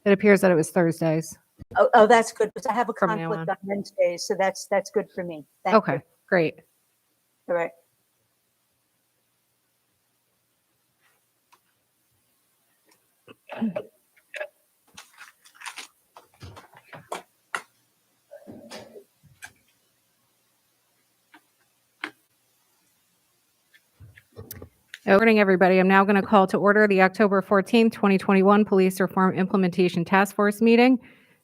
It appears that it was Thursdays. Oh, that's good, because I have a From now conflict on. on Wednesdays, so that's good for me. Thank Okay, you. great. All right. Good morning, everybody. I'm now going to call to order the October 14th, 2021 Police Reform Implementation Task Force meeting.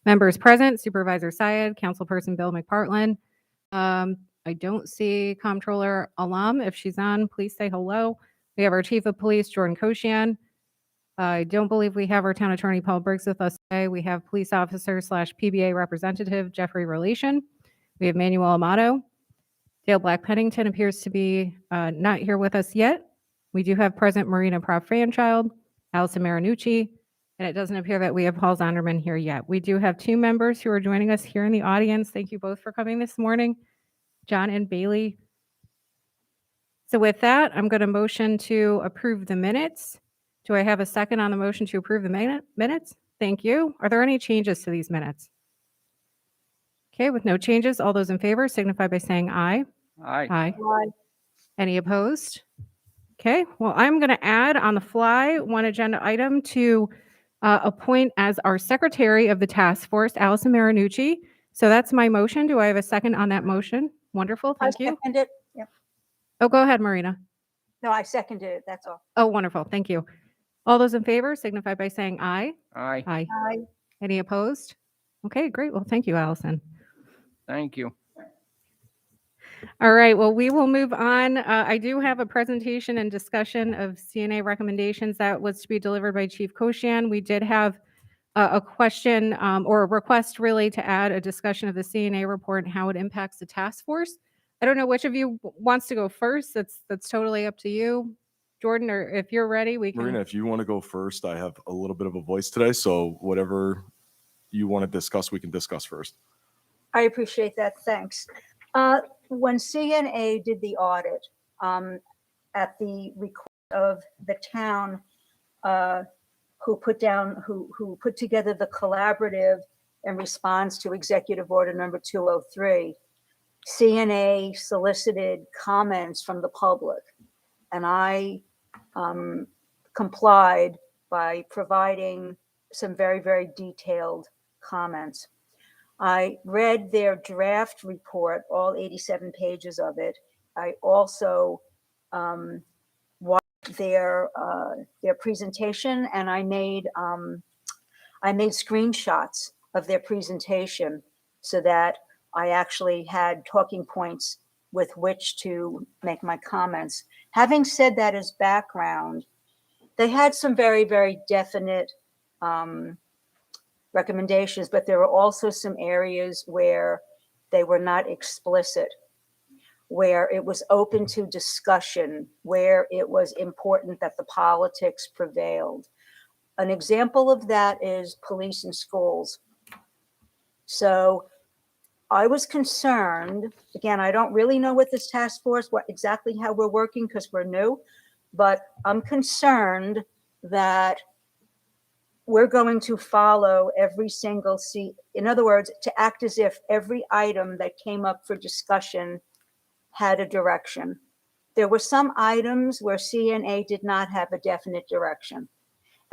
Members present, Supervisor Syed, Councilperson Bill McPartland. I don't see Comptroller Alam. If she's on, please say hello. We have our Chief of Police, Jordan Koshian. I don't believe we have our Town Attorney, Paul Briggs, with us today. We have Police Officer / PBA Representative, Jeffrey Relation. We have Manuel Amato. Dale Black-Pennington appears to be not here with us yet. We do have present Marina Prof-Franchild, Allison Marinucci, and it doesn't appear that we have Paul Zonderman here yet. We do have two members who are joining us here in the audience. Thank you both for coming this morning, John and Bailey. So with that, I'm going to motion to approve the minutes. Do I have a second on the motion to approve the minutes? Thank you. Are there any changes to these minutes? Okay, with no changes, all those in favor signify by saying aye. Aye. Aye. Aye. Any opposed? Okay, well, I'm going to add on the fly one agenda item to appoint as our secretary of the task force, Allison Marinucci. So that's my motion. Do I have a second on that motion? Wonderful, thank you. I second it. Yep. Oh, go ahead, Marina. No, I seconded it. That's all. Oh, wonderful, thank you. All those in favor signify by saying aye. Aye. Aye. Aye. Any opposed? Okay, great. Well, thank you, Allison. Thank you. All right, well, we will move on. I do have a presentation and discussion of Cna recommendations that was to be delivered by Chief Koshian. We did have a question or a request really to add a discussion of the Cna report and how it impacts the task force. I don't know which of you wants to go first. That's totally up to you. Jordan, or if you're ready, we can. Marina, if you want to go first, I have a little bit of a voice today, so whatever you want to discuss, we can discuss first. I appreciate that. Thanks. When Cna did the audit at the request of the town, who put together the collaborative in response to Executive Order number 203, Cna solicited comments from the public, and I complied by providing some very, very detailed comments. I read their draft report, all 87 pages of it. I also watched their presentation, and I made screenshots of their presentation so that I actually had talking points with which to make my comments. Having said that as background, they had some very, very definite recommendations, but there were also some areas where they were not explicit, where it was open to discussion, where it was important that the politics prevailed. An example of that is police and schools. So I was concerned, again, I don't really know what this task force, exactly how we're working because we're new, but I'm concerned that we're going to follow every single in other words, to act as if every item that came up for discussion had a direction. There were some items where Cna did not have a definite direction.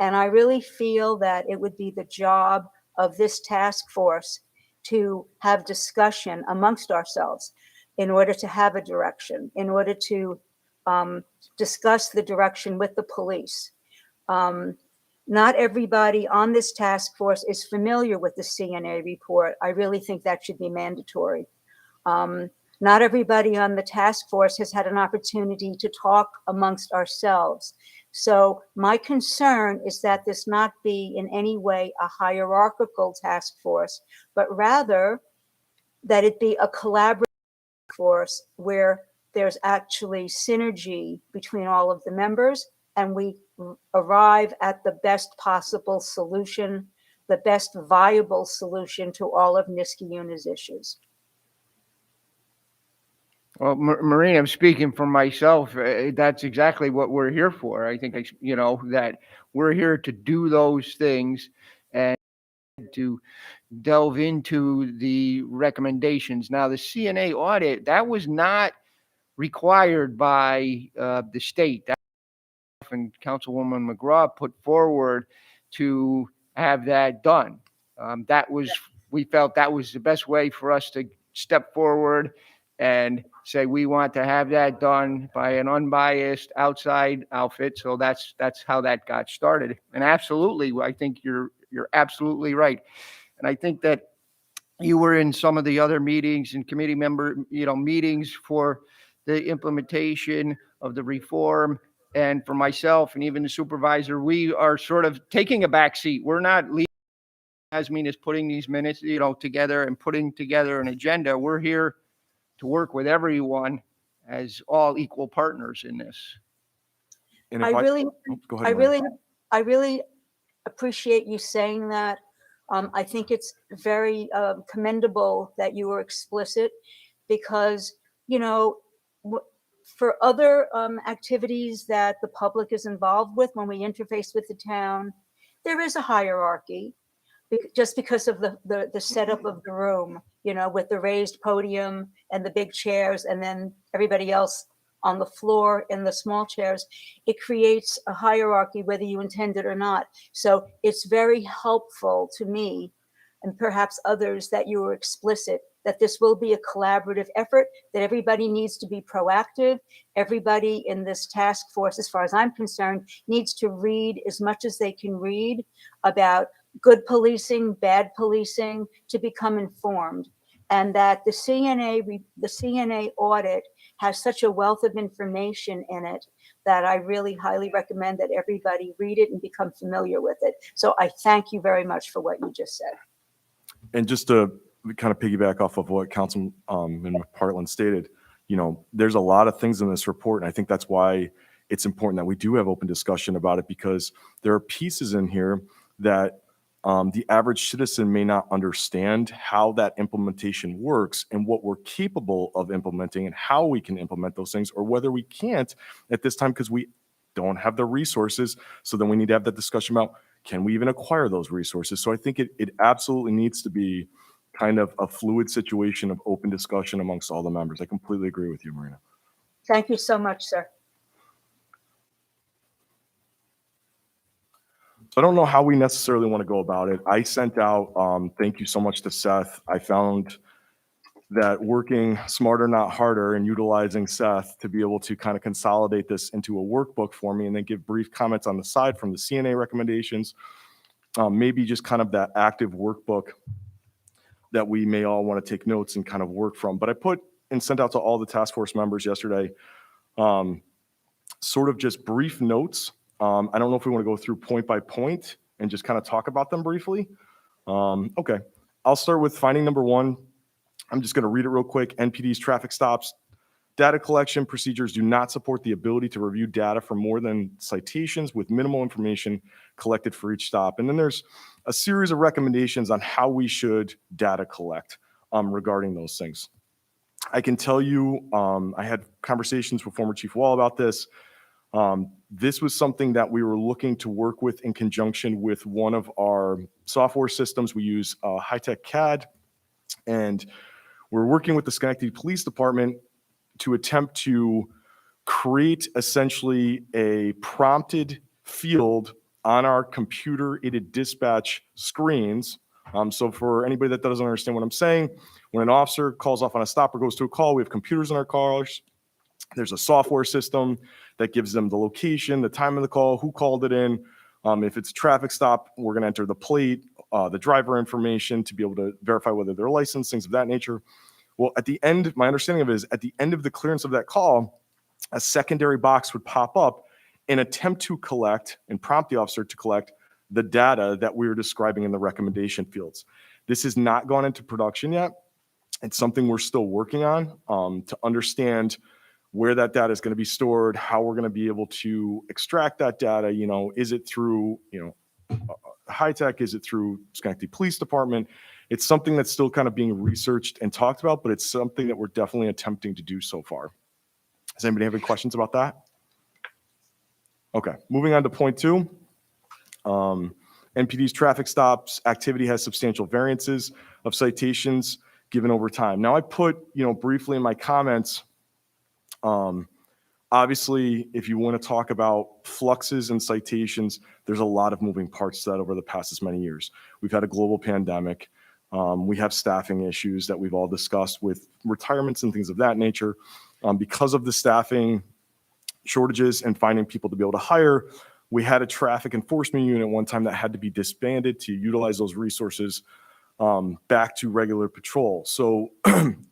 And I really feel that it would be the job of this task force to have discussion amongst ourselves in order to have a direction, in order to discuss the direction with the police. Not everybody on this task force is familiar with the Cna report. I really think that should be mandatory. Not everybody on the task force has had an opportunity to talk amongst ourselves. So my concern is that this not be in any way a hierarchical task force, but rather that it be a collaborative force where there's actually synergy between all of the members and we arrive at the best possible solution, the best viable solution to all of Niskayuna's issues. Well, Marina, I'm speaking for myself. That's exactly what we're here for. I think, that we're here to do those things. And to delve into the recommendations. Now, the CNA audit, that was not required by the state. That and Councilwoman McGraw put forward to have that done. That was, we felt that was the best way for us to step forward and say, we want to have that done by an unbiased outside outfit. So that's how that got started. And absolutely, I think you're absolutely right. And I think that you were in some of the other meetings and committee member, meetings for the implementation of the reform. And for myself and even the supervisor, we are sort of taking a back seat. We're not leading. Yasmin is putting these minutes, together and putting together an agenda. We're here to work with everyone as all equal partners in this. And I if really, go ahead, Maria. I really appreciate you saying that. I think it's very commendable that you were explicit because, for other activities that the public is involved with when we interface with the town, there is a hierarchy just because of the setup of the room, with the raised podium and the big chairs and then everybody else on the floor in the small chairs. It creates a hierarchy whether you intend it or not. So it's very helpful to me and perhaps others that you were explicit that this will be a collaborative effort, that everybody needs to be proactive. Everybody in this task force, as far as I'm concerned, needs to read as much as they can read about good policing, bad policing, to become informed. And that the CNA audit has such a wealth of information in it that I really highly recommend that everybody read it and become familiar with it. So I thank you very much for what you just said. And just to kind of piggyback off of what Councilman McPartland stated, there's a lot of things in this report, and I think that's why it's important that we do have open discussion about it, because there are pieces in here that the average citizen may not understand how that implementation works and what we're capable of implementing and how we can implement those things, or whether we can't at this time because we don't have the resources. So then we need to have that discussion about, can we even acquire those resources? So I think it absolutely needs to be kind of a fluid situation of open discussion amongst all the members. I completely agree with you, Marina. Thank you so much, sir. So I don't know how we necessarily want to go about it. I sent out, thank you so much to Seth. I found that working smarter, not harder, and utilizing Seth to be able to kind of consolidate this into a workbook for me and then give brief comments on the side from the CNA recommendations, maybe just kind of that active workbook that we may all want to take notes and kind of work from. But I put and sent out to all the task force members yesterday, sort of just brief notes. I don't know if we want to go through point by point and just kind of talk about them briefly. Okay, I'll start with finding number one. I'm just going to read it real quick. NPD's traffic stops. Data collection procedures do not support the ability to review data for more than citations with minimal information collected for each stop. And then there's a series of recommendations on how we should data collect regarding those things. I can tell you, I had conversations with former Chief Wall about this. This was something that we were looking to work with in conjunction with one of our software systems. We use high-tech CAD, and we're working with the Schenectady Police Department to attempt to create essentially a prompted field on our computer-aided dispatch screens. So for anybody that doesn't understand what I'm saying, when an officer calls off on a stop or goes to a call, we have computers in our cars. There's a software system that gives them the location, the time of the call, who called it in. If it's a traffic stop, we're going to enter the plate, the driver information to be able to verify whether they're licensed, things of that nature. Well, at the end, my understanding of it is at the end of the clearance of that call, a secondary box would pop up and attempt to collect and prompt the officer to collect the data that we were describing in the recommendation fields. This has not gone into production yet. It's something we're still working on to understand where that data is going to be stored, how we're going to be able to extract that data. Is it through, high tech? Is it through Schenectady Police Department? It's something that's still kind of being researched and talked about, but it's something that we're definitely attempting to do so far. Does anybody have any questions about that? Okay, moving on to point two. NPD's traffic stops activity has substantial variances of citations given over time. Now I put, briefly in my comments, obviously, if you want to talk about fluxes and citations, there's a lot of moving parts to that over the past this many years. We've had a global pandemic. We have staffing issues that we've all discussed with retirements and things of that nature. Because of the staffing shortages and finding people to be able to hire, we had a traffic enforcement unit at one time that had to be disbanded to utilize those resources back to regular patrol. So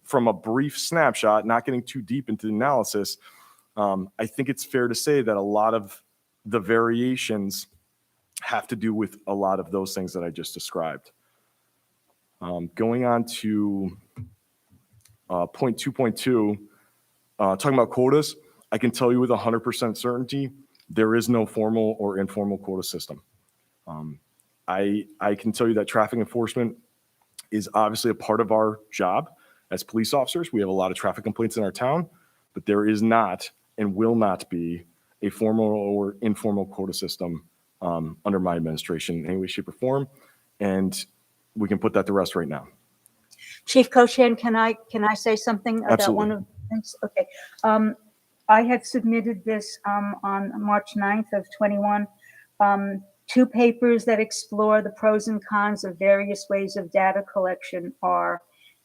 from a brief snapshot, not getting too deep into the analysis, I think it's fair to say that a lot of the variations have to do with a lot of those things that I just described. Going on to point 2.2, talking about quotas, I can tell you with 100% certainty, there is no formal or informal quota system. I can tell you that traffic enforcement is obviously a part of our job as police officers. We have a lot of traffic complaints in our town, but there is not and will not be a formal or informal quota system under my administration in any way, shape, or form. And we can put that to rest right now. Chief Cochin, can I say something about Absolutely. one of the things? Okay. I had submitted this on March 9th of 21, 2 papers that explore the pros and cons of various ways of data collection are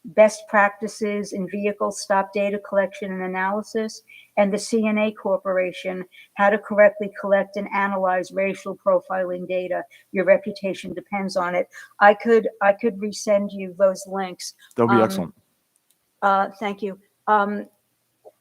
Best Practices in Vehicle Stop Data Collection and Analysis, and the Cna Corporation, How to Correctly Collect and Analyze Racial Profiling Data. Your reputation depends on it. I could resend you those links. That would be excellent. Thank you.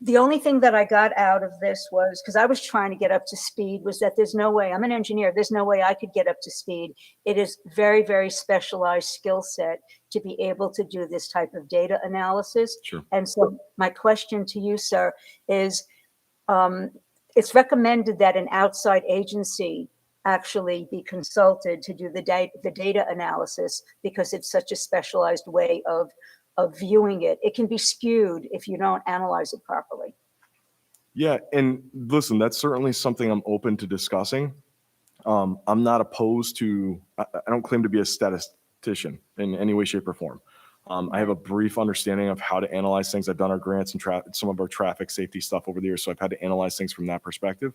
The only thing that I got out of this was, because I was trying to get up to speed, was that there's no way, I'm an engineer, there's no way I could get up to speed. It is very, very specialized skill set to be able to do this type of data analysis. Sure. And so my question to you, sir, is it's recommended that an outside agency actually be consulted to do the data analysis because it's such a specialized way of viewing it. It can be skewed if you don't analyze it properly. Yeah, and listen, that's certainly something I'm open to discussing. I'm not opposed to, I don't claim to be a statistician in any way, shape, or form. I have a brief understanding of how to analyze things. I've done our grants and some of our traffic safety stuff over the years, so I've had to analyze things from that perspective.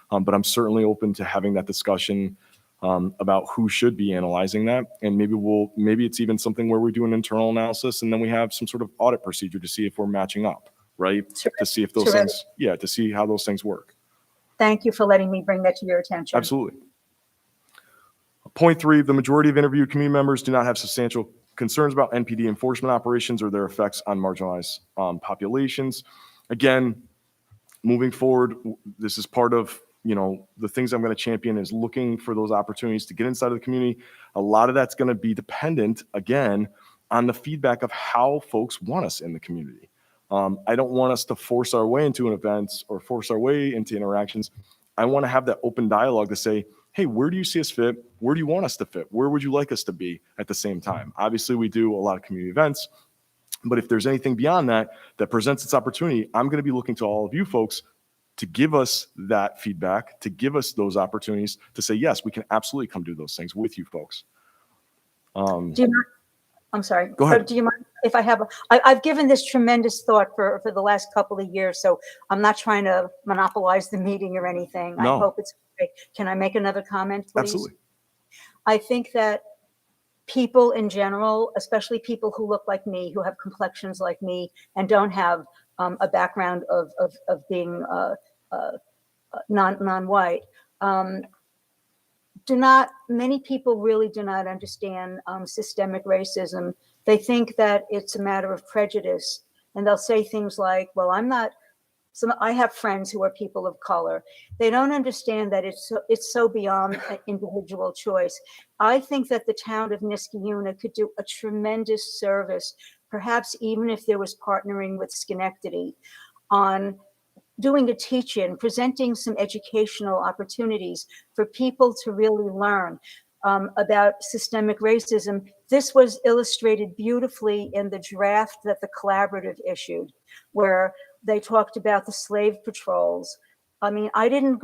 But I'm certainly open to having that discussion about who should be analyzing that. And maybe it's even something where we do an internal analysis and then we have some sort of audit procedure to see if we're matching up, right? Terrific. To see if those Terrific. things, to see how those things work. Thank you for letting me bring that to your attention. Absolutely. Point 3, the majority of interviewed community members do not have substantial concerns about NPD enforcement operations or their effects on marginalized populations. Again, moving forward, this is part of the things I'm going to champion is looking for those opportunities to get inside of the community. A lot of that's going to be dependent, again, on the feedback of how folks want us in the community. I don't want us to force our way into an event or force our way into interactions. I want to have that open dialogue to say, hey, where do you see us fit? Where do you want us to fit? Where would you like us to be at the same time? Obviously, we do a lot of community events, but if there's anything beyond that that presents its opportunity, I'm going to be looking to all of you folks to give us that feedback, to give us those opportunities to say, yes, we can absolutely come do those things with you folks. Do you mind? I'm sorry. Go ahead. Do you mind if I have, I've given this tremendous thought for the last couple of years, so I'm not trying to monopolize the meeting or anything. No. I hope it's great. Can I make another comment, please? Absolutely. I think that people in general, especially people who look like me, who have complexions like me, and don't have a background of being non-white, many people really do not understand systemic racism. They think that it's a matter of prejudice, and they'll say things like, well, I have friends who are people of color. They don't understand that it's so beyond individual choice. I think that the town of Niskayuna could do a tremendous service, perhaps even if there was partnering with Schenectady, on doing a teach-in, presenting some educational opportunities for people to really learn about systemic racism. This was illustrated beautifully in the draft that the collaborative issued, where they talked about the slave patrols I mean, I didn't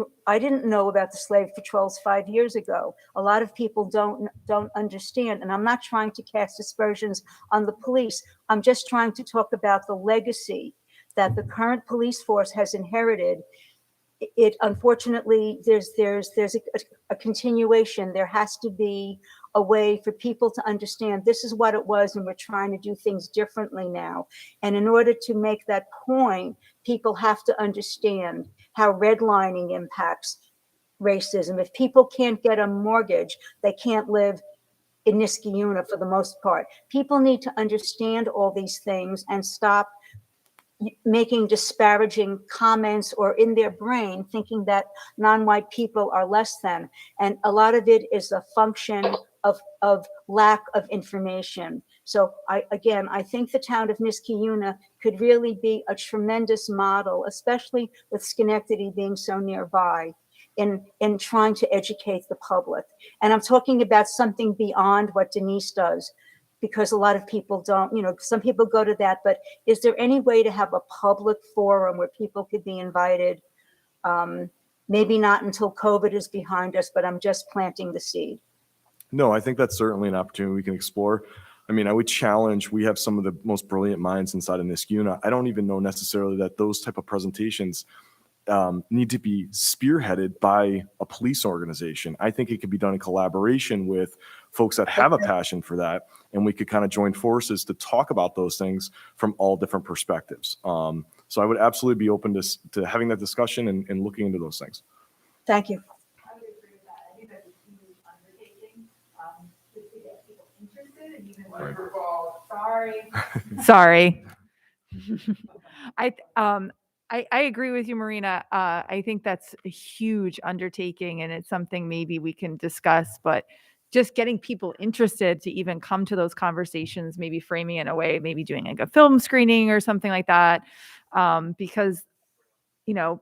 know about the slave patrols 5 years ago. A lot of people don't understand, and I'm not trying to cast aspersions on the police. I'm just trying to talk about the legacy that the current police force has inherited. It unfortunately, there's a continuation. There has to be a way for people to understand this is what it was, and we're trying to do things differently now. And in order to make that point, people have to understand how redlining impacts racism. If people can't get a mortgage, they can't live in Niskayuna for the most part. People need to understand all these things and stop making disparaging comments or in their brain thinking that non-white people are less than. And a lot of it is a function of lack of information. So I think the town of Niskayuna could really be a tremendous model, especially with Schenectady being so nearby, in trying to educate the public. And I'm talking about something beyond what Denise does, because a lot of people don't, some people go to that, but is there any way to have a public forum where people could be invited? Maybe not until COVID is behind us, but I'm just planting the seed. No, I think that's certainly an opportunity we can explore. I mean, I would challenge, we have some of the most brilliant minds inside of Niskayuna. I don't even know necessarily that those type of presentations need to be spearheaded by a police organization. I think it could be done in collaboration with folks that have a passion for that, and we could kind of join forces to talk about those things from all different perspectives. So I would absolutely be open to having that discussion and looking into those things. Thank you. I would agree with that. I think that's a huge undertaking, just to get people interested, and even Sorry. I agree with you, Marina. I think that's a huge undertaking, and it's something maybe we can discuss, but just getting people interested to even come to those conversations, maybe framing it in a way, maybe doing like a film screening or something like that. Because,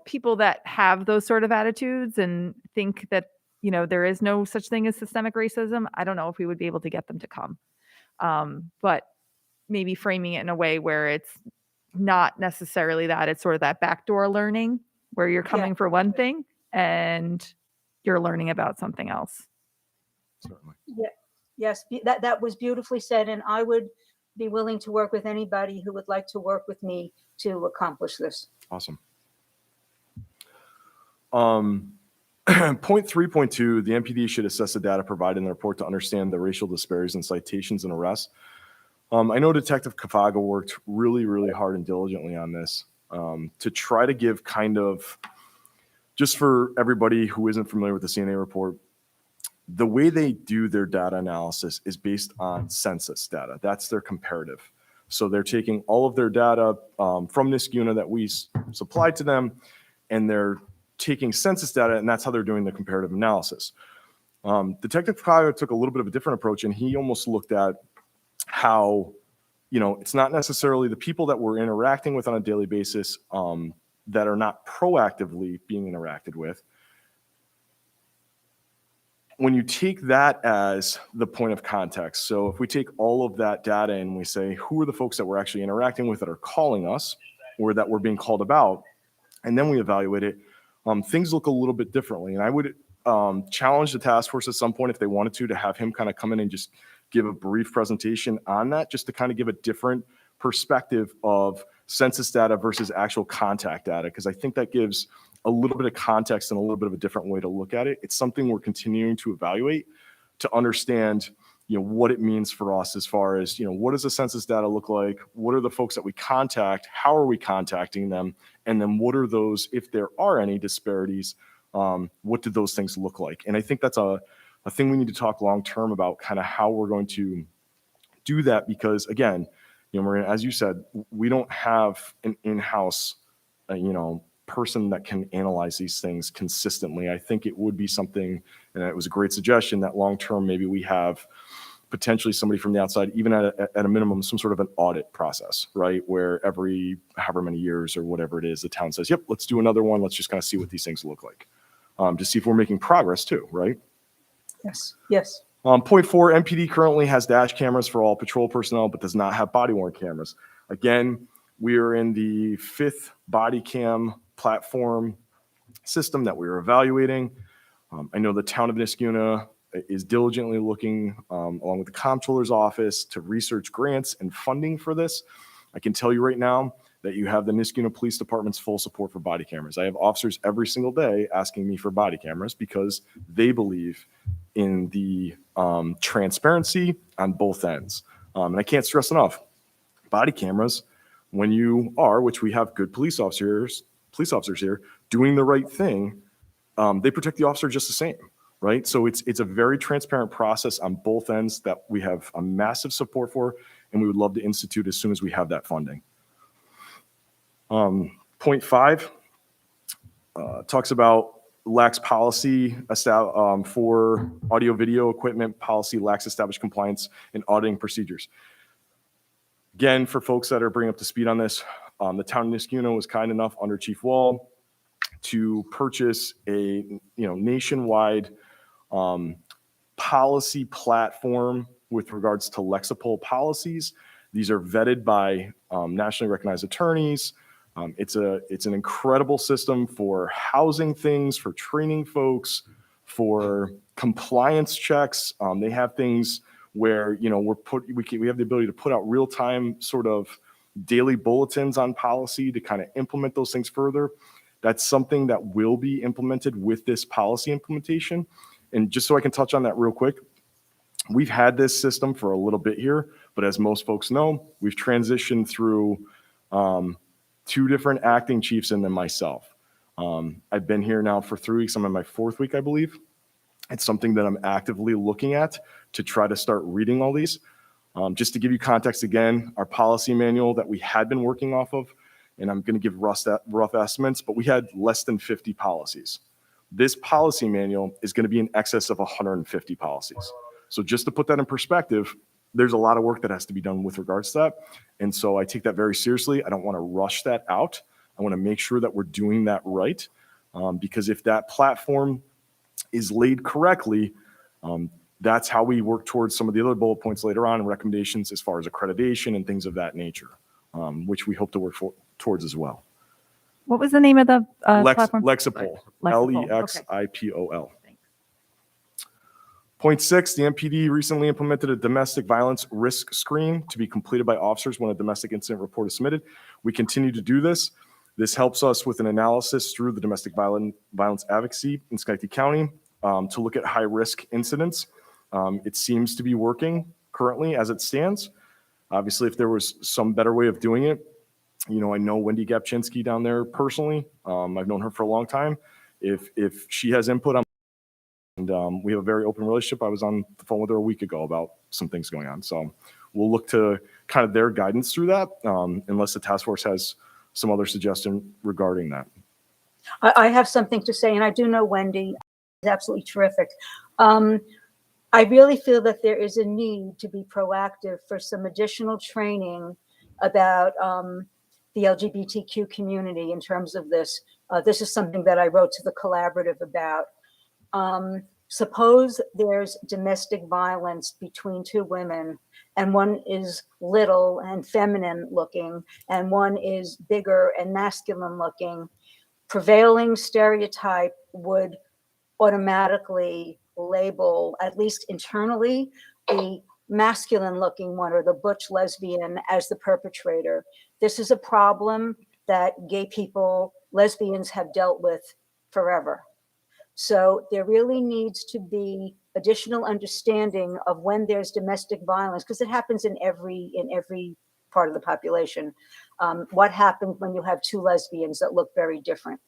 people that have those sort of attitudes and think that, there is no such thing as systemic racism, I don't know if we would be able to get them to come. But maybe framing it in a way where it's not necessarily that, it's sort of that backdoor learning where you're coming for one thing and you're learning about something else. Certainly. Yeah, yes, that was beautifully said, and I would be willing to work with anybody who would like to work with me to accomplish this. Awesome. Point 3.2, the MPD should assess the data provided in the report to understand the racial disparities in citations and arrests. I know Detective Kafaga worked really, really hard and diligently on this to try to give kind of, just for everybody who isn't familiar with the CNA report, the way they do their data analysis is based on census data. That's their comparative. So they're taking all of their data from Niskayuna that we supplied to them, and they're taking census data, and that's how they're doing the comparative analysis. Detective Kafaga took a little bit of a different approach, and he almost looked at how, it's not necessarily the people that we're interacting with on a daily basis that are not proactively being interacted with. When you take that as the point of context, so if we take all of that data and we say, who are the folks that we're actually interacting with that are calling us or that we're being called about, and then we evaluate it, things look a little bit differently. And I would challenge the task force at some point, if they wanted to have him kind of come in and just give a brief presentation on that, just to kind of give a different perspective of census data versus actual contact data, because I think that gives a little bit of context and a little bit of a different way to look at it. It's something we're continuing to evaluate to understand, what it means for us as far as, what does the census data look like? What are the folks that we contact? How are we contacting them? And then what are those, if there are any disparities, what do those things look like? And I think that's a thing we need to talk long-term about, kind of how we're going to do that, because again, Marina, as you said, we don't have an in-house, person that can analyze these things consistently. I think it would be something, and it was a great suggestion, that long-term maybe we have potentially somebody from the outside, even at a minimum, some sort of an audit process, right? Where every however many years or whatever it is, the town says, yep, let's do another one. Let's just kind of see what these things look like, to see if we're making progress too, right? Yes. Point 4, MPD currently has dash cameras for all patrol personnel, but does not have body-worn cameras. Again, we are in the 5th body cam platform system that we are evaluating. I know the town of Niskuna is diligently looking, along with the comptroller's office, to research grants and funding for this. I can tell you right now that you have the Niskuna Police Department's full support for body cameras. I have officers every single day asking me for body cameras because they believe in the transparency on both ends. And I can't stress enough, body cameras, when you are, which we have good police officers here, doing the right thing, they protect the officer just the same, right? So it's a very transparent process on both ends that we have a massive support for, and we would love to institute as soon as we have that funding. Point 5 talks about lacks policy for audio video equipment. Policy lacks established compliance and auditing procedures. Again, for folks that are bringing up to speed on this, the town of Niskuna was kind enough under Chief Wall to purchase a nationwide policy platform with regards to Lexipol policies. These are vetted by nationally recognized attorneys. It's an incredible system for housing things, for training folks, for compliance checks. They have things where we have the ability to put out real-time sort of daily bulletins on policy to kind of implement those things further. That's something that will be implemented with this policy implementation. And just so I can touch on that real quick, we've had this system for a little bit here, but as most folks know, we've transitioned through 2 different acting chiefs and then myself. I've been here now for 3 weeks. I'm in my 4th week, I believe. It's something that I'm actively looking at to try to start reading all these. Just to give you context again, our policy manual that we had been working off of, and I'm going to give rough estimates, but we had less than 50 policies. This policy manual is going to be in excess of 150 policies. So just to put that in perspective, there's a lot of work that has to be done with regards to that. And so I take that very seriously. I don't want to rush that out. I want to make sure that we're doing that right. Because if that platform is laid correctly, that's how we work towards some of the other bullet points later on in recommendations as far as accreditation and things of that nature, which we hope to work towards as well. What was the name of the platform? Lexipol, Lexipol, Lexipol. Point 6, the MPD recently implemented a domestic violence risk screen to be completed by officers when a domestic incident report is submitted. We continue to do this. This helps us with an analysis through the domestic violence advocacy in Schenectady County to look at high-risk incidents. It seems to be working currently as it stands. Obviously, if there was some better way of doing it, I know Wendy Gapczynski down there personally. I've known her for a long time. If she has input on, and we have a very open relationship. I was on the phone with her a week ago about some things going on. So we'll look to kind of their guidance through that, unless the task force has some other suggestion regarding that. I have something to say, and I do know Wendy is absolutely terrific. I really feel that there is a need to be proactive for some additional training about the LGBTQ community in terms of this. This is something that I wrote to the collaborative about. Suppose there's domestic violence between 2 women, and one is little and feminine looking, and one is bigger and masculine looking. Prevailing stereotype would automatically label, at least internally, the masculine looking one or the butch lesbian as the perpetrator. This is a problem that gay people, lesbians have dealt with forever. So there really needs to be additional understanding of when there's domestic violence, because it happens in every part of the population. What happens when you have 2 lesbians that look very different,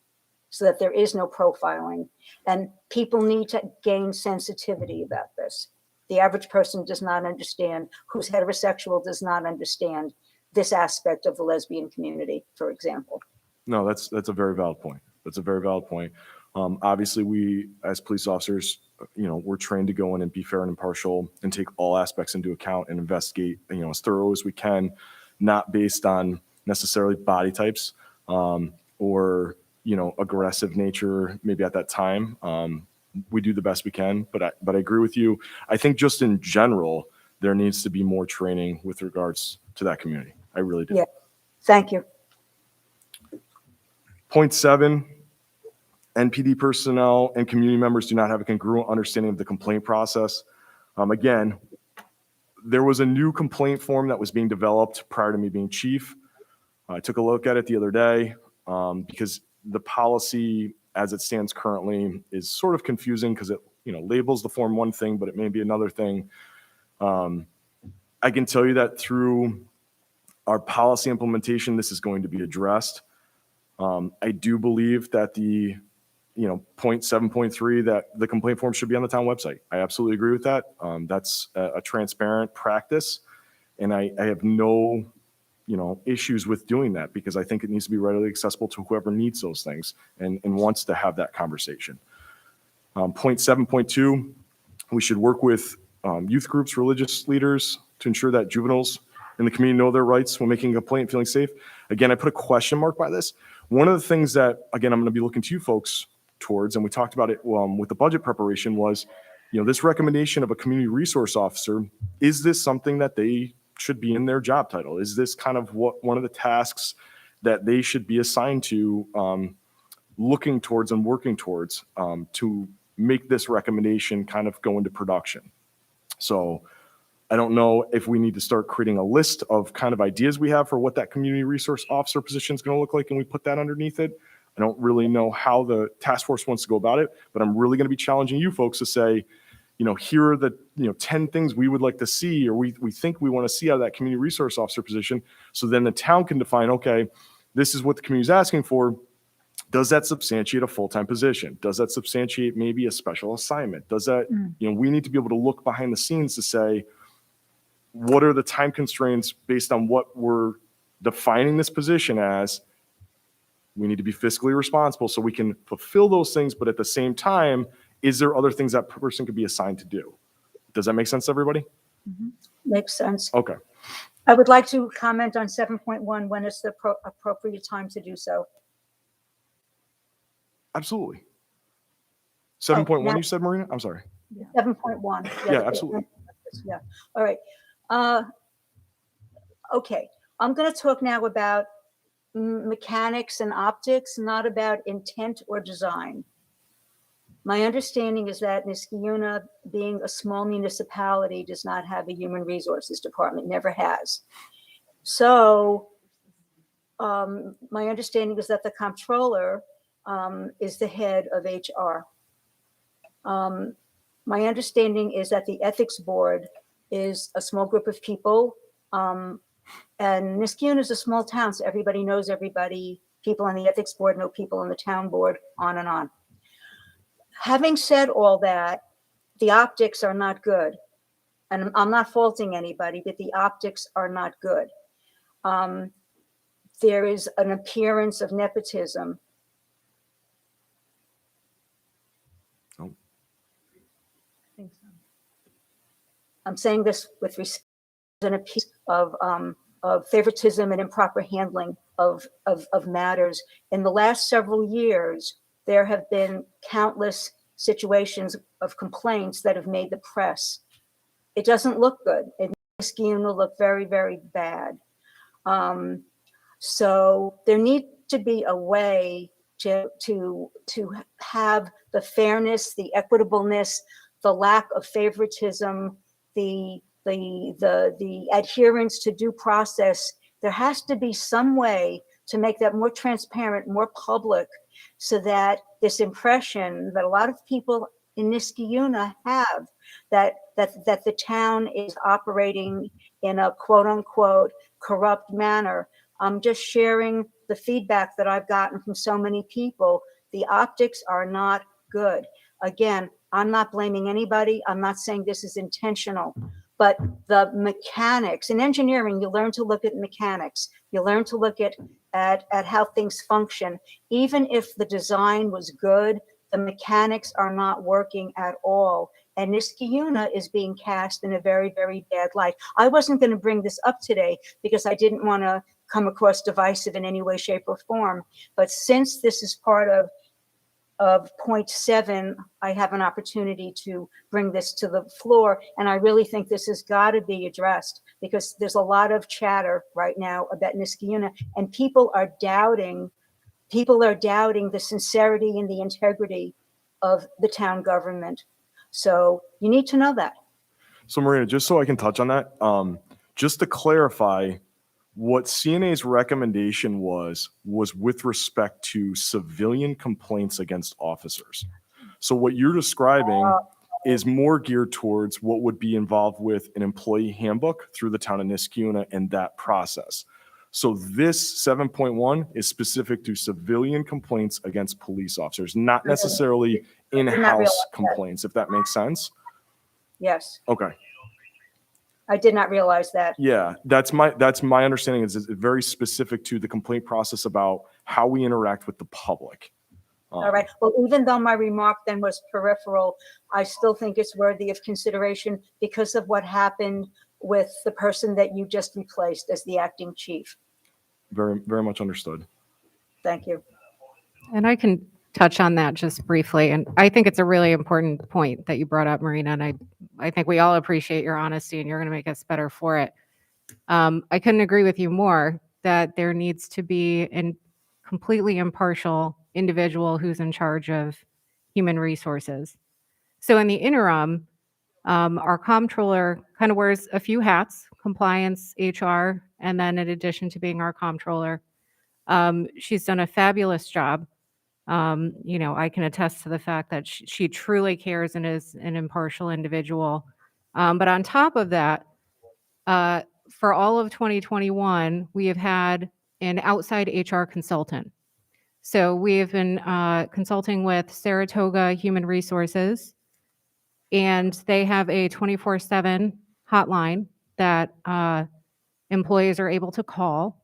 so that there is no profiling, and people need to gain sensitivity about this. The average person does not understand, who's heterosexual does not understand this aspect of the lesbian community, for example. No, that's a very valid point. That's a very valid point. Obviously, we as police officers, we're trained to go in and be fair and impartial and take all aspects into account and investigate, as thorough as we can, not based on necessarily body types or, aggressive nature maybe at that time. We do the best we can, but I agree with you. I think just in general, there needs to be more training with regards to that community. I really do. Yeah, thank you. Point 7. NPD personnel and community members do not have a congruent understanding of the complaint process. Again, there was a new complaint form that was being developed prior to me being chief. I took a look at it the other day because the policy as it stands currently is sort of confusing because it labels the form one thing, but it may be another thing. I can tell you that through our policy implementation, this is going to be addressed. I do believe that the point 7.3, that the complaint form should be on the town website. I absolutely agree with that. That's a transparent practice, and I have no issues with doing that because I think it needs to be readily accessible to whoever needs those things and wants to have that conversation. Point 7.2, we should work with youth groups, religious leaders to ensure that juveniles in the community know their rights when making a complaint, feeling safe. Again, I put a question mark by this. One of the things that, again, I'm going to be looking to you folks towards, and we talked about it with the budget preparation, was, this recommendation of a community resource officer. Is this something that they should be in their job title? Is this kind of one of the tasks that they should be assigned to, looking towards and working towards to make this recommendation kind of go into production? So I don't know if we need to start creating a list of kind of ideas we have for what that community resource officer position is going to look like, and we put that underneath it. I don't really know how the task force wants to go about it, but I'm really going to be challenging you folks to say, here are the 10 things we would like to see, or we think we want to see out of that community resource officer position. So then the town can define, okay, this is what the community is asking for. Does that substantiate a full-time position? Does that substantiate maybe a special assignment? Does that, we need to be able to look behind the scenes to say, what are the time constraints based on what we're defining this position as? We need to be fiscally responsible so we can fulfill those things, but at the same time, is there other things that person could be assigned to do? Does that make sense to everybody? Makes sense. Okay. I would like to comment on 7.1 when it's the appropriate time to do so. Absolutely. 7.1 now- you said, Marina? I'm sorry. 7.1. Yeah, absolutely. Yeah. All right. Okay. I'm going to talk now about mechanics and optics, not about intent or design. My understanding is that Niskayuna, being a small municipality, does not have a human resources department, never has. So my understanding is that the comptroller is the head of HR. My understanding is that the ethics board is a small group of people. And Niskayuna is a small town, so everybody knows everybody. People on the ethics board know people on the town board, on and on. Having said all that, the optics are not good. And I'm not faulting anybody, but the optics are not good. There is an appearance of nepotism. Oh. I'm saying this with respect to a piece of favoritism and improper handling of matters. In the last several years, there have been countless situations of complaints that have made the press. It doesn't look good. It makes Niskayuna look very, very bad. So there needs to be a way to have the fairness, the equitableness, the lack of favoritism, the adherence to due process. There has to be some way to make that more transparent, more public, so that this impression that a lot of people in Niskayuna have that the town is operating in a quote unquote corrupt manner. I'm just sharing the feedback that I've gotten from so many people. The optics are not good. Again, I'm not blaming anybody. I'm not saying this is intentional, but the mechanics in engineering, you learn to look at mechanics. You learn to look at how things function. Even if the design was good, the mechanics are not working at all. And Niskayuna is being cast in a very, very bad light. I wasn't going to bring this up today because I didn't want to come across divisive in any way, shape, or form. But since this is part of point 7, I have an opportunity to bring this to the floor. And I really think this has got to be addressed because there's a lot of chatter right now about Niskayuna, and people are doubting people are doubting the sincerity and the integrity of the town government. So you need to know that. So Marina, just so I can touch on that, just to clarify, what CNA's recommendation was with respect to civilian complaints against officers. So what you're describing is more geared towards what would be involved with an employee handbook through the town of Niskuna and that process. So this 7.1 is specific to civilian complaints against police officers, not necessarily realize in-house that. complaints, if that makes sense. Yes, Okay. I did not realize that. Yeah, that's my understanding is it's very specific to the complaint process about how we interact with the public. All right. Well, even though my remark then was peripheral, I still think it's worthy of consideration because of what happened with the person that you just replaced as the acting chief. Very, very much understood. Thank you. And I can touch on that just briefly. And I think it's a really important point that you brought up, Marina. And I think we all appreciate your honesty and you're going to make us better for it. I couldn't agree with you more that there needs to be a completely impartial individual who's in charge of human resources. So in the interim, our comptroller kind of wears a few hats, compliance, HR, and then in addition to being our comptroller, she's done a fabulous job. I can attest to the fact that she truly cares and is an impartial individual. But on top of that, for all of 2021, we have had an outside HR consultant. So we have been consulting with Saratoga Human Resources, and they have a 24/7 hotline that employees are able to call.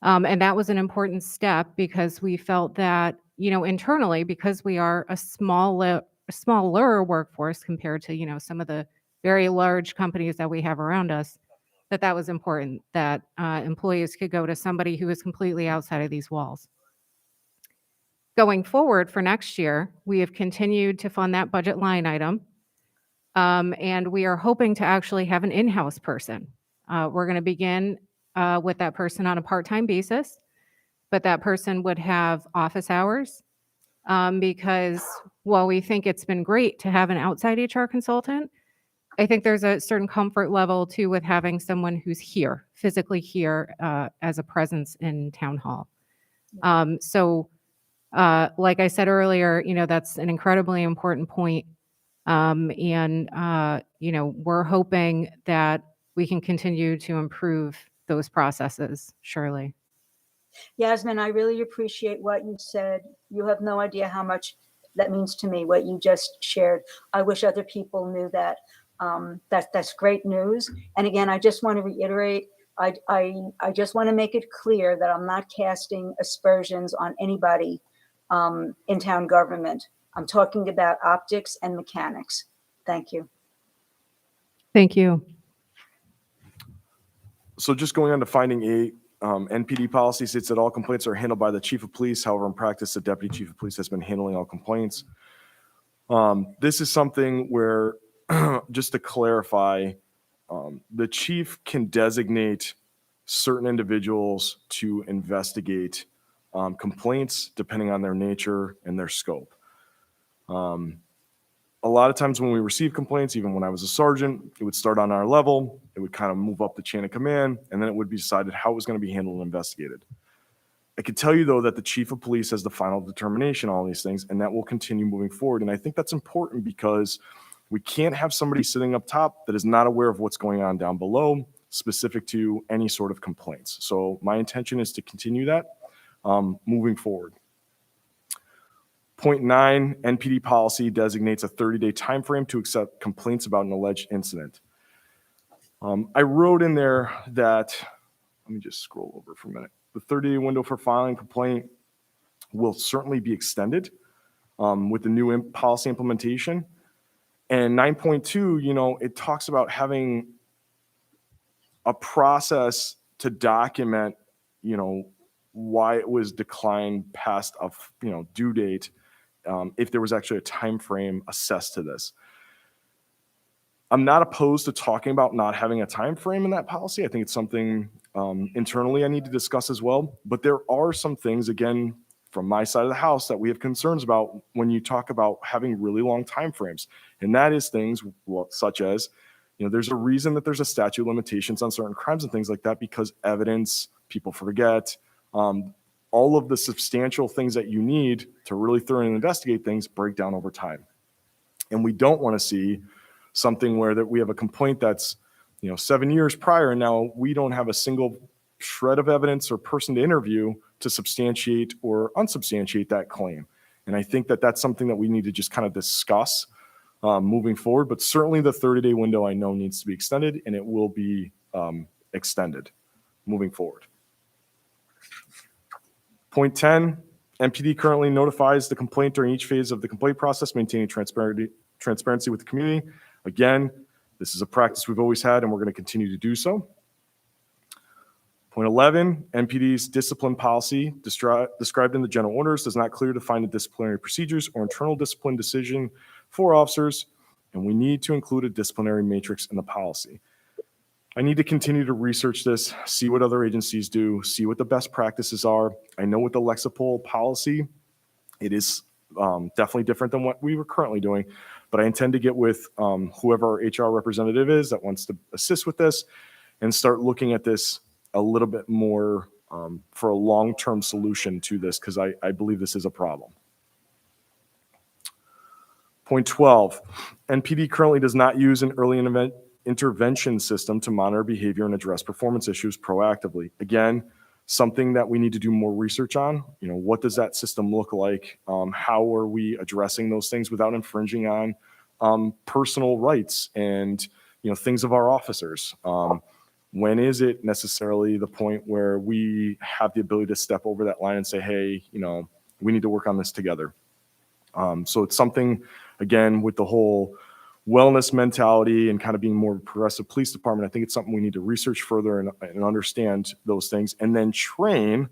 And that was an important step because we felt that, internally, because we are a smaller workforce compared to, some of the very large companies that we have around us, that was important, that employees could go to somebody who is completely outside of these walls. Going forward for next year, we have continued to fund that budget line item. And we are hoping to actually have an in-house person. We're going to begin with that person on a part-time basis, but that person would have office hours because while we think it's been great to have an outside HR consultant, I think there's a certain comfort level too with having someone who's here, physically here as a presence in town hall. Like I said earlier, that's an incredibly important point. We're hoping that we can continue to improve those processes, surely. Yasmin, I really appreciate what you said. You have no idea how much that means to me, what you just shared. I wish other people knew that. That's great news. And again, I just want to reiterate, I just want to make it clear that I'm not casting aspersions on anybody in town government. I'm talking about optics and mechanics. Thank you. Thank you. So just going on to finding 8, NPD policy states that all complaints are handled by the chief of police. However, in practice, the deputy chief of police has been handling all complaints. This is something where, just to clarify, the chief can designate certain individuals to investigate complaints depending on their nature and their scope. A lot of times when we receive complaints, even when I was a sergeant, it would start on our level, it would kind of move up the chain of command, and then it would be decided how it was going to be handled and investigated. I can tell you, though, that the chief of police has the final determination on all these things, and that will continue moving forward. And I think that's important because we can't have somebody sitting up top that is not aware of what's going on down below, specific to any sort of complaints. So my intention is to continue that moving forward. Point 9, NPD policy designates a 30-day time frame to accept complaints about an alleged incident. I wrote in there that, let me just scroll over for a minute. The 30-day window for filing a complaint will certainly be extended with the new policy implementation. And 9.2, it talks about having a process to document, why it was declined past a, due date, if there was actually a time frame assessed to this. I'm not opposed to talking about not having a time frame in that policy. I think it's something internally I need to discuss as well. But there are some things, again, from my side of the house that we have concerns about when you talk about having really long timeframes. And that is things such as, there's a reason that there's a statute of limitations on certain crimes and things like that, because evidence, people forget, all of the substantial things that you need to really thoroughly investigate things break down over time. And we don't want to see something where that we have a complaint that's 7 years prior, and now we don't have a single shred of evidence or person to interview to substantiate or unsubstantiate that claim. And I think that that's something that we need to just kind of discuss moving forward. But certainly the 30-day window I know needs to be extended, and it will be extended moving forward. Point 10, MPD currently notifies the complaint during each phase of the complaint process, maintaining transparency with the community. Again, this is a practice we've always had, and we're going to continue to do so. Point 11, MPD's discipline policy described in the general orders does not clearly define the disciplinary procedures or internal discipline decision for officers, and we need to include a disciplinary matrix in the policy. I need to continue to research this, see what other agencies do, see what the best practices are. I know with the Lexipol policy, it is definitely different than what we were currently doing, but I intend to get with whoever our HR representative is that wants to assist with this and start looking at this a little bit more for a long-term solution to this, because I believe this is a problem. Point 12, NPD currently does not use an early intervention system to monitor behavior and address performance issues proactively. Again, something that we need to do more research on. What does that system look like? How are we addressing those things without infringing on personal rights and things of our officers? When is it necessarily the point where we have the ability to step over that line and say, hey, we need to work on this together? So it's something, again, with the whole wellness mentality and kind of being more progressive police department, I think it's something we need to research further and understand those things, and then train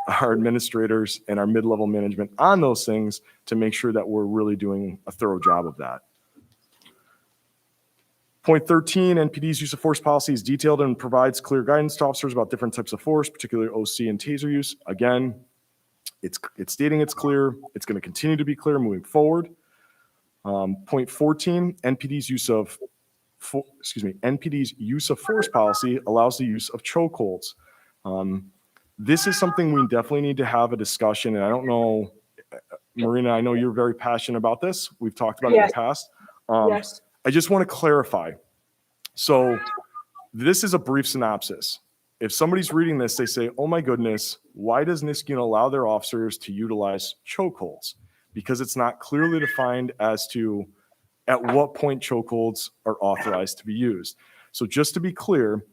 our administrators and our mid-level management on those things to make sure that we're really doing a thorough job of that. Point 13, NPD's use of force policy is detailed and provides clear guidance to officers about different types of force, particularly OC and taser use. Again, it's stating it's clear. It's going to continue to be clear moving forward. Point 14, NPD's use of force policy allows the use of chokeholds. This is something we definitely need to have a discussion, and I don't know, Marina, I know you're very passionate about this. We've talked about it in the past. Yes. I just want to clarify. So this is a brief synopsis. If somebody's reading this, they say, oh my goodness, why does NISCUN allow their officers to utilize chokeholds? Because it's not clearly defined as to at what point chokeholds are authorized to be used. So just to be clear,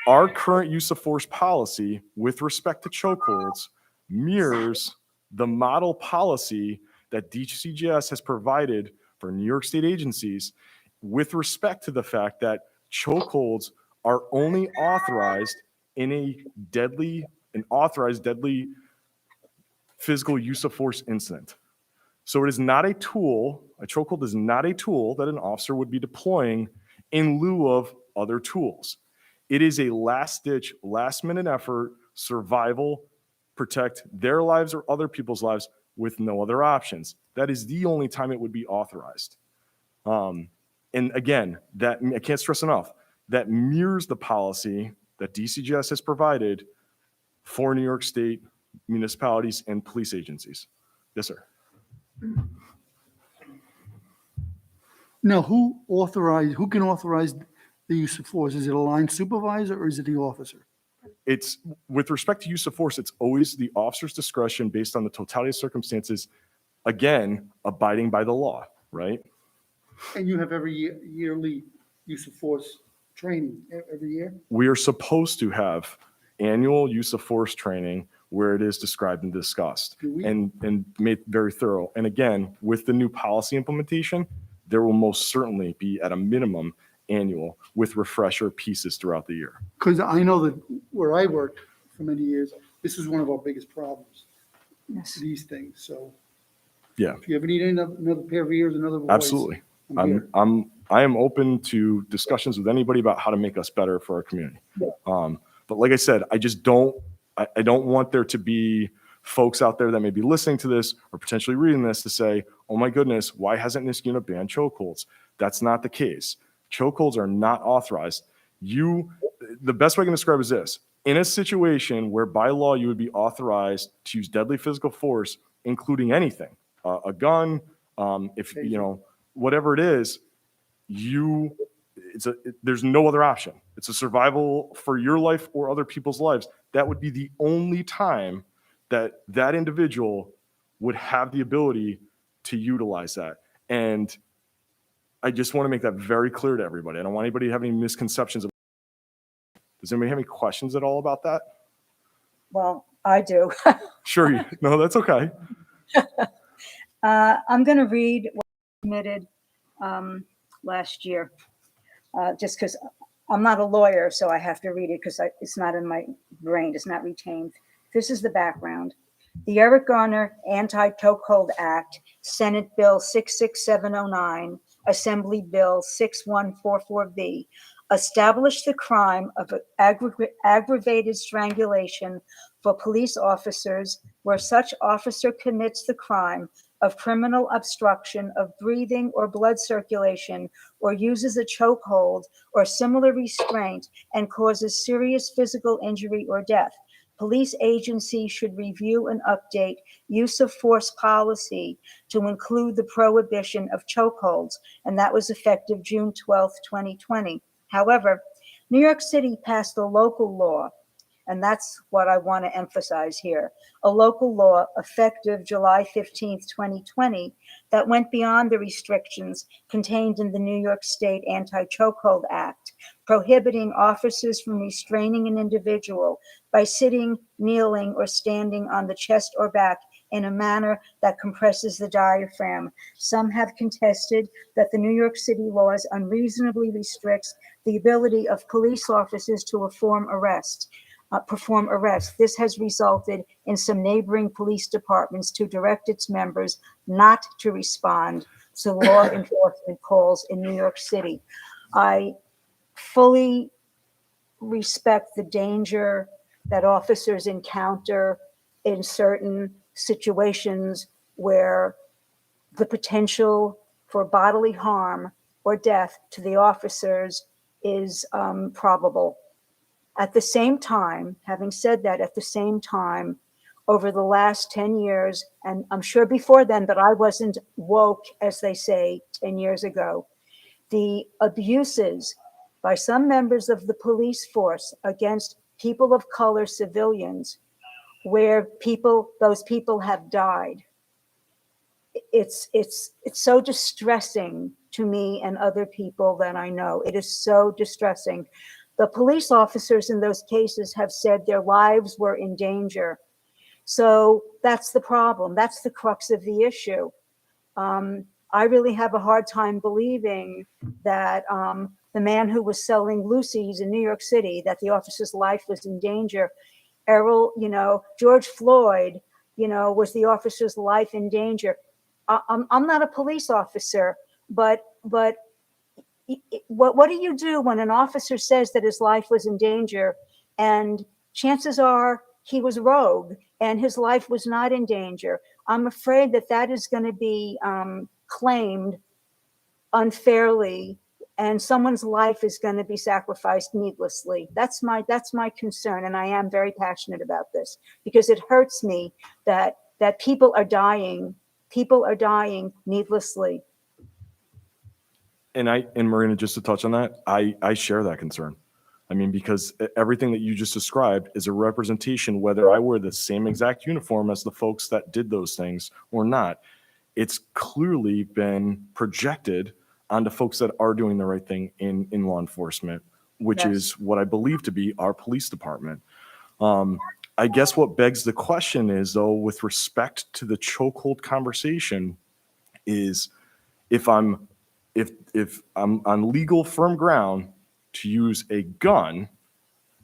our current use of force policy with respect to chokeholds mirrors the model policy that DCGS has provided for New York State agencies with respect to the fact that chokeholds are only authorized in an authorized deadly physical use of force incident. So it is not a tool, a chokehold is not a tool that an officer would be deploying in lieu of other tools. It is a last-ditch, last-minute effort, survival, protect their lives or other people's lives with no other options. That is the only time it would be authorized. And again, that I can't stress enough, that mirrors the policy that DCGS has provided for New York State municipalities and police agencies. Yes, sir. Now, who can authorize the use of force? Is it a line supervisor or is it the officer? It's with respect to use of force, it's always the officer's discretion based on the totality of circumstances, again, abiding by the law, right? And you have every yearly use of force training every year? We are supposed to have annual use of force training where it is described and discussed and made very thorough. And again, with the new policy implementation, there will most certainly be at a minimum annual with refresher pieces throughout the year. Because I know that where I worked for many years, this is one of our biggest problems, Yes. these things. So Yeah, if you ever need another pair of ears, another voice. absolutely. I'm here. I am open to discussions with anybody about how to make us better for our community. Yeah. But like I said, I just don't want there to be folks out there that may be listening to this or potentially reading this to say, oh my goodness, why hasn't this unit banned chokeholds? That's not the case. Chokeholds are not authorized. The best way I can describe it is this. In a situation where by law you would be authorized to use deadly physical force, including anything, a gun, whatever it is, there's no other option. It's a survival for your life or other people's lives. That would be the only time that that individual would have the ability to utilize that. And I just want to make that very clear to everybody. I don't want anybody to have any misconceptions. Does anybody have any questions at all about that? Well, I do. Sure. No, that's okay. I'm going to read what I submitted last year, just because I'm not a lawyer, so I have to read it because it's not in my brain. It's not retained. This is the background. The Eric Garner Anti-Chokehold Act, Senate Bill 66709, Assembly Bill 6144B, established the crime of aggravated strangulation for police officers where such officer commits the crime of criminal obstruction of breathing or blood circulation or uses a chokehold or similar restraint and causes serious physical injury or death. Police agencies should review and update use of force policy to include the prohibition of chokeholds, and that was effective June 12th, 2020. However, New York City passed a local law, and that's what I want to emphasize here, a local law effective July 15th, 2020, that went beyond the restrictions contained in the New York State Anti-Chokehold Act, prohibiting officers from restraining an individual by sitting, kneeling, or standing on the chest or back in a manner that compresses the diaphragm. Some have contested that the New York City laws unreasonably restricts the ability of police officers to perform arrests. This has resulted in some neighboring police departments to direct its members not to respond to law enforcement calls in New York City. I fully respect the danger that officers encounter in certain situations where the potential for bodily harm or death to the officers is probable. At the same time, having said that, at the same time, over the last 10 years, and I'm sure before then, but I wasn't woke, as they say, 10 years ago, the abuses by some members of the police force against people of color, civilians, where those people have died. It's so distressing to me and other people that I know. It is so distressing. The police officers in those cases have said their lives were in danger. So that's the problem. That's the crux of the issue. I really have a hard time believing that the man who was selling Lucy's in New York City, that the officer's life was in danger. George Floyd, was the officer's life in danger. I'm not a police officer, but what do you do when an officer says that his life was in danger and chances are he was rogue and his life was not in danger? I'm afraid that is going to be claimed unfairly and someone's life is going to be sacrificed needlessly. That's my concern, and I am very passionate about this because it hurts me that people are dying needlessly. And Marina, just to touch on that, I share that concern. I mean, because everything that you just described is a representation, whether I wear the same exact uniform as the folks that did those things or not. It's clearly been projected onto folks that are doing the right thing in law enforcement, which Yes. is what I believe to be our police department. I guess what begs the question is, though, with respect to the chokehold conversation, is if I'm on legal firm ground to use a gun,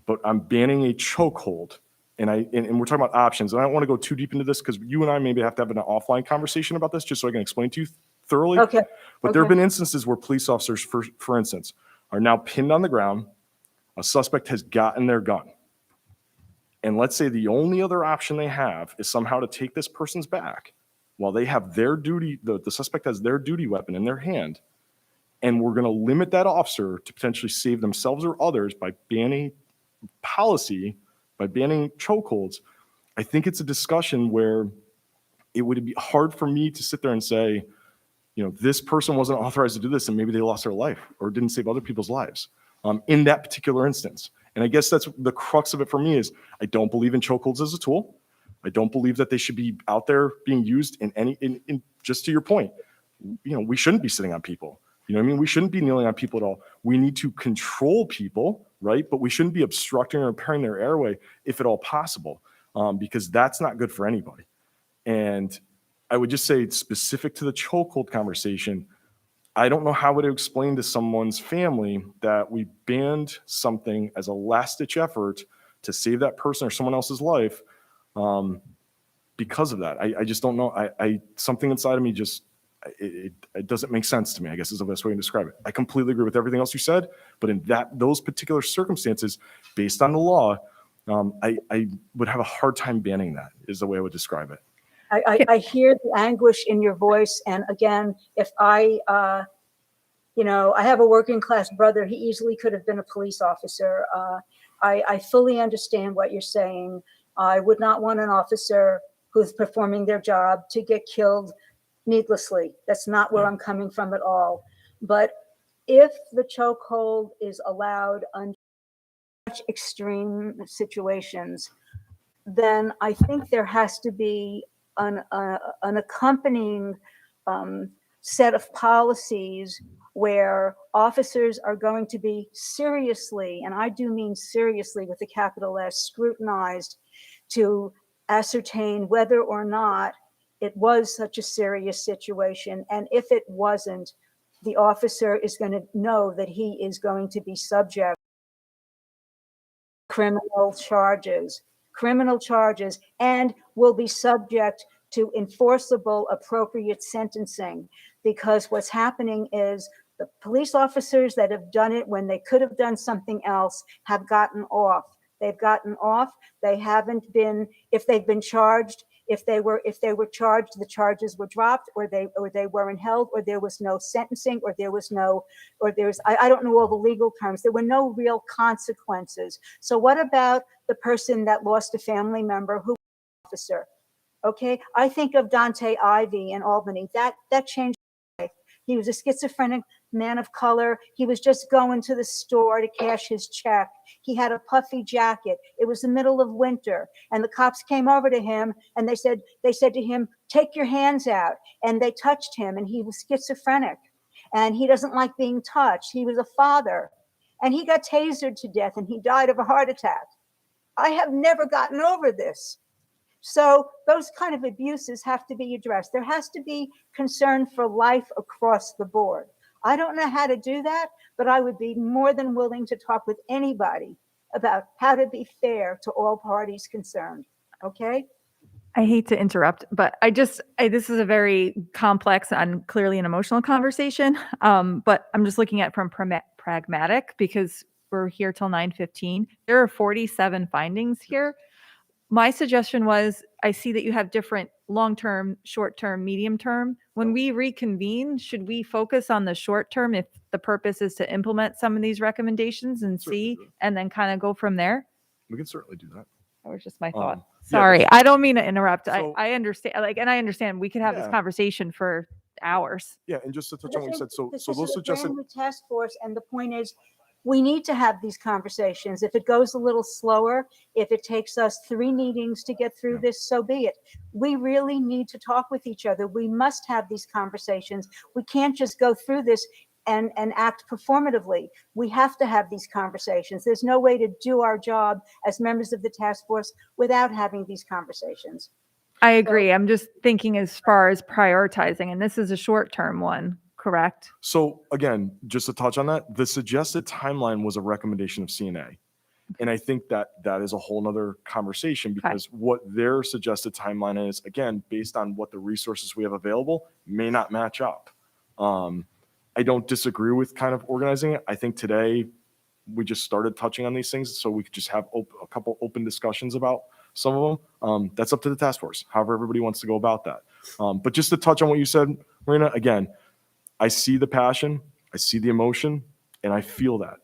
but I'm banning a chokehold, and we're talking about options, and I don't want to go too deep into this because you and I maybe have to have an offline conversation about this just so I can explain to you thoroughly. Okay. But there have been instances where police officers, for instance, are now pinned on the ground. A suspect has gotten their gun. and let's say the only other option they have is somehow to take this person's back while they have their duty, the suspect has their duty weapon in their hand, and we're going to limit that officer to potentially save themselves or others by banning policy, by banning chokeholds, I think it's a discussion where it would be hard for me to sit there and say, you know, this person wasn't authorized to do this and maybe they lost their life or didn't save other people's lives in that particular instance. And I guess that's the crux of it for me is I don't believe in chokeholds as a tool. I don't believe that they should be out there being used in just to your point, you know, we shouldn't be sitting on people. You know what I mean? We shouldn't be kneeling on people at all. We need to control people, right? But we shouldn't be obstructing or impairing their airway if at all possible, because that's not good for anybody. And I would just say specific to the chokehold conversation, I don't know how to explain to someone's family that we banned something as a last-ditch effort to save that person or someone else's life because of that. I just don't know. Something inside of me just, it doesn't make sense to me, I guess is the best way to describe it. I completely agree with everything else you said, but in those particular circumstances, based on the law, I would have a hard time banning that, is the way I would describe it. I hear the anguish in your voice. And again, if I have a working class brother, he easily could have been a police officer. I fully understand what you're saying. I would not want an officer who's performing their job to get killed needlessly. That's not where I'm coming from at all. But if the chokehold is allowed under such extreme situations, then I think there has to be an accompanying set of policies where officers are going to be seriously, and I do mean seriously with a capital S, scrutinized to ascertain whether or not it was such a serious situation. And if it wasn't, the officer is going to know that he is going to be subject to criminal charges, and will be subject to enforceable appropriate sentencing. Because what's happening is the police officers that have done it when they could have done something else have gotten off. They've gotten off. They haven't been, if they've been charged, if they were charged, the charges were dropped, or they weren't held, or there was no sentencing, I don't know all the legal terms. There were no real consequences. So what about the person that lost a family member who was an officer? Okay, I think of Dante Ivey in Albany. That changed his life. He was a schizophrenic man of color. He was just going to the store to cash his check. He had a puffy jacket. It was the middle of winter, and the cops came over to him and they said to him, "Take your hands out." And they touched him, and he was schizophrenic, and he doesn't like being touched. He was a father, and he got tasered to death, and he died of a heart attack. I have never gotten over this. So those kind of abuses have to be addressed. There has to be concern for life across the board. I don't know how to do that, but I would be more than willing to talk with anybody about how to be fair to all parties concerned. Okay? I hate to interrupt, but this is a very complex and clearly an emotional conversation. But I'm just looking at it from pragmatic, because we're here till 9:15. There are 47 findings here. My suggestion was, I see that you have different long-term, short-term, medium-term. When we reconvene, should we focus on the short-term if the purpose is to implement some of these recommendations and Certainly see, do. and then kind of go from there? We can certainly do that. That was just my thought. Yeah, Sorry, that's- I don't mean to interrupt. So- I understand, and I understand we could have this Yeah. conversation for hours. Yeah, and just to touch on what you said, so This those is a suggested, brand new task force, and the point is, we need to have these conversations. If it goes a little slower, if it takes us 3 meetings to get through this, so be it. We really need to talk with each other. We must have these conversations. We can't just go through this and act performatively. We have to have these conversations. There's no way to do our job as members of the task force without having these conversations. I agree. I'm just thinking as far as prioritizing, and this is a short-term one, correct? so again, just to touch on that, the suggested timeline was a recommendation of CNA. And I think that is a whole nother conversation, because what their suggested timeline is, again, based on what the resources we have available, may not match up. I don't disagree with kind of organizing it. I think today we just started touching on these things so we could just have a couple open discussions about some of them. That's up to the task force, however everybody wants to go about that. But just to touch on what you said, Marina, again, I see the passion, I see the emotion, and I feel that.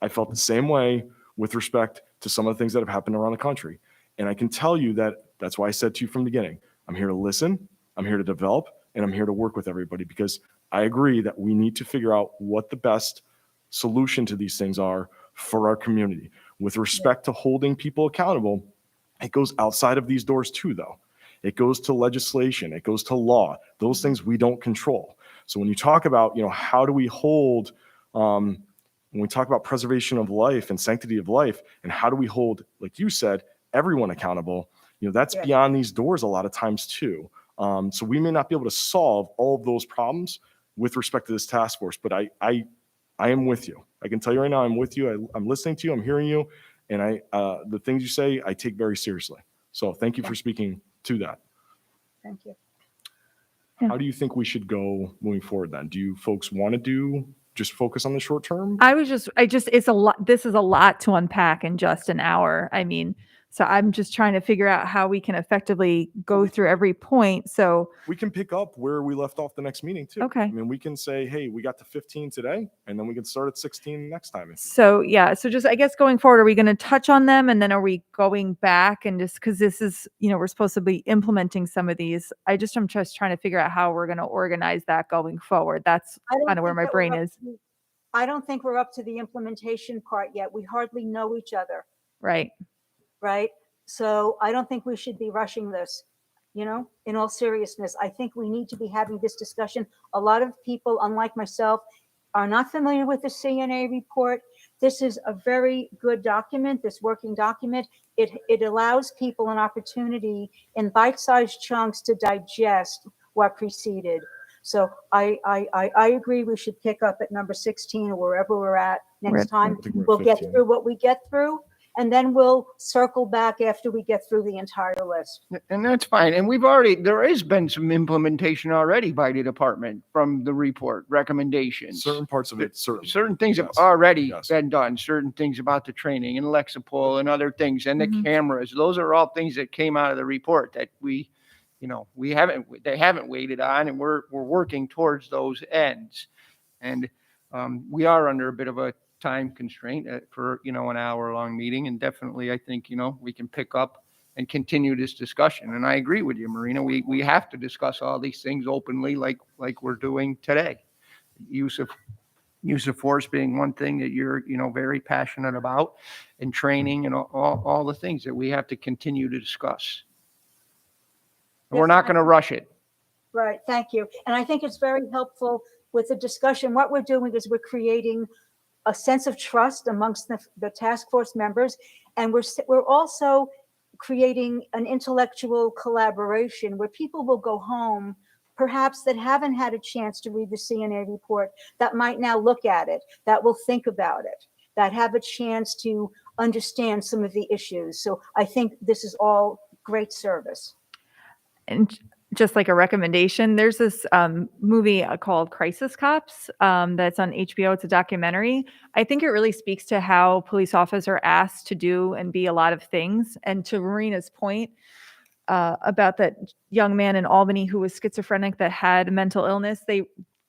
I felt the same way with respect to some of the things that have happened around the country. And I can tell you that that's why I said to you from the beginning, I'm here to listen, I'm here to develop, and I'm here to work with everybody, because I agree that we need to figure out what the best solution to these things are for our community. With respect to holding people accountable, it goes outside of these doors too, though. It goes to legislation, it goes to law, those things we don't control. So when you talk about, how do we hold, when we talk about preservation of life and sanctity of life, and how do we hold, like you said, everyone accountable, that's Yes. beyond these doors a lot of times too. So we may not be able to solve all of those problems with respect to this task force, but I am with you. I can tell you right now, I'm with you. I'm listening to you, I'm hearing you, and the things you say, I take very seriously. So thank you for speaking to that. Thank you. How do you think we should go moving forward then? Do you folks want to just focus on the short term? It's a lot. This is a lot to unpack in just an hour. I mean, so I'm just trying to figure out how we can effectively go through every point. So We can pick up where we left off the next meeting too. Okay. I mean, we can say, hey, we got to 15 today, and then we can start at 16 next time. So yeah, so just I guess going forward, are we going to touch on them, and then are we going back and just because this is we're supposed to be implementing some of these. I'm just trying to figure out how we're going to organize that going forward. That's I don't kind of where think my that brain we're up is. to- I don't think we're up to the implementation part yet. We hardly know each other, Right. right? So I don't think we should be rushing this, in all seriousness. I think we need to be having this discussion. A lot of people, unlike myself, are not familiar with the CNA report. This is a very good document, this working document. It allows people an opportunity in bite-sized chunks to digest what preceded. So I agree we should pick up at number 16 or wherever we're at next time. I think we're at We'll get 15. through what we get through, and then we'll circle back after we get through the entire list. And that's fine. And there has been some implementation already by the department from the report recommendations. Certain parts of it, certainly. Certain things have Yes. already Yes. been done, certain things about the training and Lexapol and other things and the cameras. Those are all things that came out of the report that they haven't waited on, and we're working towards those ends. And we are under a bit of a time constraint for, an hour-long meeting. And definitely, I think, we can pick up and continue this discussion. And I agree with you, Marina. We have to discuss all these things openly like we're doing today. Use of force being one thing that you're, very passionate about, and training and all the things that we have to continue to discuss. And we're Yes, not going to rush it. Right, thank you. And I think it's very helpful with the discussion. What we're doing is we're creating a sense of trust amongst the task force members. And we're also creating an intellectual collaboration where people will go home, perhaps that haven't had a chance to read the CNA report, that might now look at it, that will think about it, that have a chance to understand some of the issues. So I think this is all great service. And just like a recommendation, there's this movie called Crisis Cops that's on HBO. It's a documentary. I think it really speaks to how police officers are asked to do and be a lot of things. And to Marina's point about that young man in Albany who was schizophrenic that had mental illness,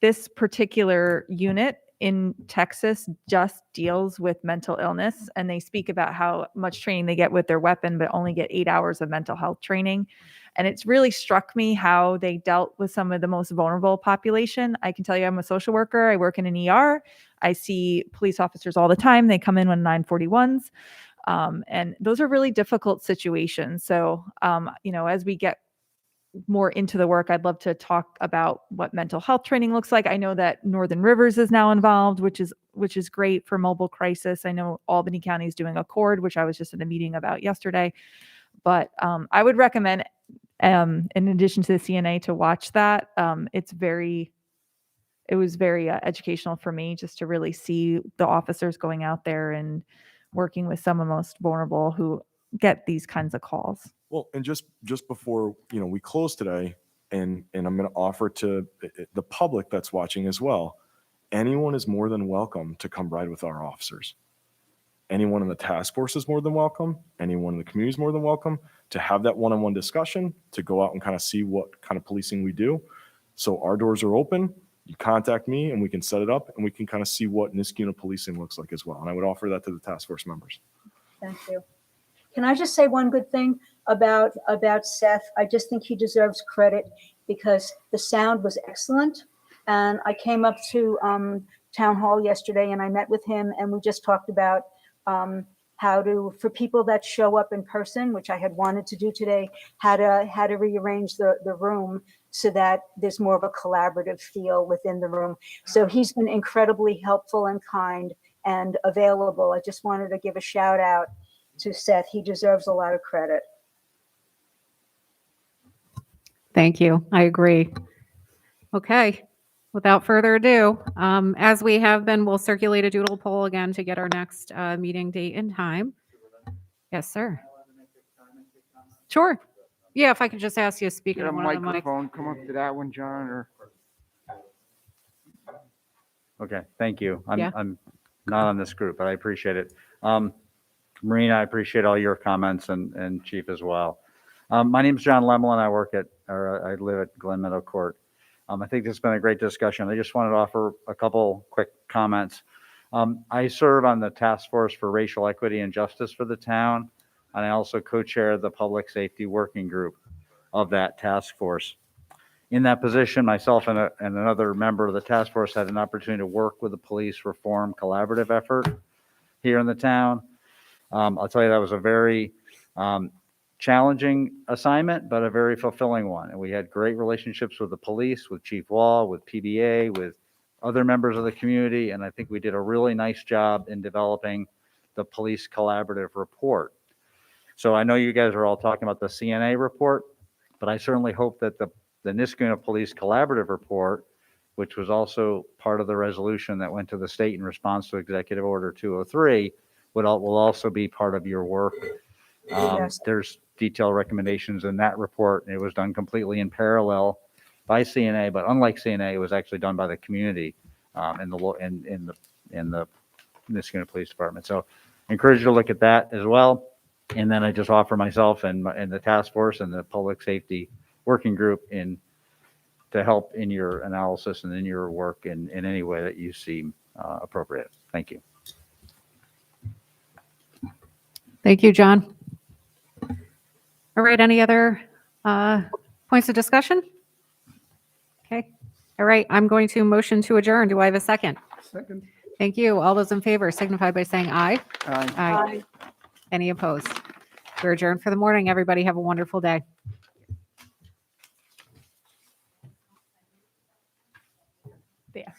this particular unit in Texas just deals with mental illness, and they speak about how much training they get with their weapon, but only get 8 hours of mental health training. And it's really struck me how they dealt with some of the most vulnerable population. I can tell you, I'm a social worker. I work in an ER. I see police officers all the time. They come in with 941s. And those are really difficult situations. So, as we get more into the work, I'd love to talk about what mental health training looks like. I know that Northern Rivers is now involved, which is great for mobile crisis. I know Albany County is doing ACCORD, which I was just in a meeting about yesterday. But I would recommend, in addition to the CNA, to watch that. It was very educational for me just to really see the officers going out there and working with some of the most vulnerable who get these kinds of calls. Well, and just before, we close today, and I'm going to offer to the public that's watching as well, anyone is more than welcome to come ride with our officers. anyone in the task force is more than welcome. Anyone in the community is more than welcome to have that one-on-one discussion, to go out and kind of see what kind of policing we do. So our doors are open. You contact me and we can set it up and we can kind of see what Niskuna policing looks like as well. And I would offer that to the task force members. Thank you. Can I just say one good thing about Seth? I just think he deserves credit because the sound was excellent. And I came up to town hall yesterday and I met with him and we just talked about how to, for people that show up in person, which I had wanted to do today, how to rearrange the room so that there's more of a collaborative feel within the room. So he's been incredibly helpful and kind and available. I just wanted to give a shout out to Seth. He deserves a lot of credit. Thank you. I agree. Okay. Without further ado, as we have been, we'll circulate a doodle poll again to get our next meeting date and time. Yes, sir. Sure. Yeah, if I could just ask you to speak Get in a one of the mics. microphone, come up to that one, John, or Okay, thank you. Yeah. I'm not on this group, but I appreciate it. Marina, I appreciate all your comments and Chief as well. My name's John Lemelin. I live at Glen Meadow Court. I think this has been a great discussion. I just wanted to offer a couple quick comments. I serve on the Task Force for Racial Equity and Justice for the town, and I also co-chair the Public Safety Working Group of that task force. In that position, myself and another member of the task force had an opportunity to work with the police reform collaborative effort here in the town. I'll tell you, that was a very challenging assignment, but a very fulfilling one. And we had great relationships with the police, with Chief Wall, with PBA, with other members of the community. And I think we did a really nice job in developing the police collaborative report. So I know you guys are all talking about the CNA report, but I certainly hope that the Niskuna Police Collaborative Report, which was also part of the resolution that went to the state in response to Executive Order 203, will also be part of your work. Yes. There's detailed recommendations in that report. It was done completely in parallel by CNA, but unlike CNA, it was actually done by the community in the Niskuna Police Department. So I encourage you to look at that as well. And then I just offer myself and the task force and the public safety working group to help in your analysis and in your work in any way that you see appropriate. Thank you. Thank you, John. All right, any other points of discussion? Okay. All right, I'm going to motion to adjourn. Do I have a second? Second. Thank you. All those in favor signify by saying aye. Aye. Any opposed? We're adjourned for the morning. Everybody have a wonderful day. There.